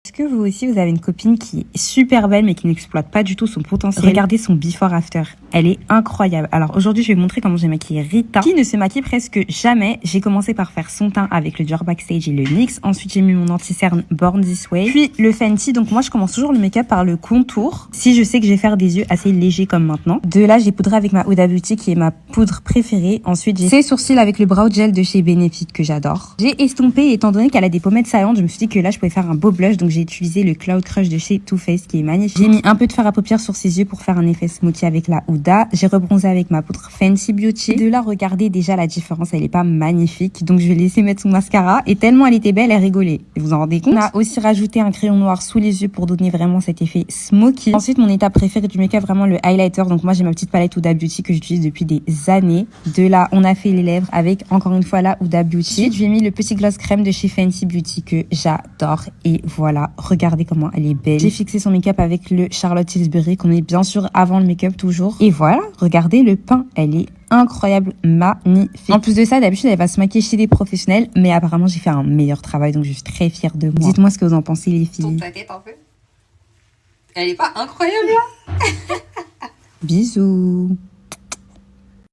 Est-ce que vous aussi, vous avez une copine qui est super belle mais qui n'exploite pas du tout son potentiel? Regardez son before after. Elle est incroyable. Alors aujourd'hui, je vais vous montrer comment j'ai maquillé Rita, qui ne se maquille presque jamais. J'ai commencé par faire son teint avec le Dior Backstage et le NYX. Ensuite, j'ai mis mon anti-cerne Born This Way. Puis le Fenty. Donc moi, je commence toujours le make-up par le contour. Si je sais que je vais faire des yeux assez légers comme maintenant. De là, j'ai poudré avec ma Huda Beauty qui est ma poudre préférée. Ensuite, j'ai ces sourcils avec le brow gel de chez Benefit que j'adore. J'ai estompé, étant donné qu'elle a des pommettes saillantes, je me suis dit que là, je pouvais faire un beau blush. Donc j'ai utilisé le Cloud Crush de chez Too Faced qui est magnifique. J'ai mis un peu de fard à paupières sur ses yeux pour faire un effet smoky avec la Huda. J'ai rebronzé avec ma poudre Fenty Beauty. De là, regardez déjà la différence, elle est pas magnifique. Donc je vais laisser mettre son mascara et tellement elle était belle, elle rigolait. Vous vous en rendez compte? On a aussi rajouté un crayon noir sous les yeux pour donner vraiment cet effet smoky. Ensuite, mon étape préférée du make-up, vraiment le highlighter. Donc moi, j'ai ma petite palette Huda Beauty que j'utilise depuis des années. De là, on a fait les lèvres avec encore une fois la Huda Beauty. Ensuite, je lui ai mis le petit gloss crème de chez Fenty Beauty que j'adore. Et voilà, regardez comment elle est belle. J'ai fixé son make-up avec le Charlotte Tilbury qu'on met bien sûr avant le make-up toujours. Et voilà, regardez le pain, elle est incroyable, magnifique. En plus de ça, d'habitude, elle va se maquiller chez des professionnels, mais apparemment, j'ai fait un meilleur travail, donc je suis très fière de moi. Dites-moi ce que vous en pensez, les filles. Tourne ta tête un peu. Elle est pas incroyable là? Bisous.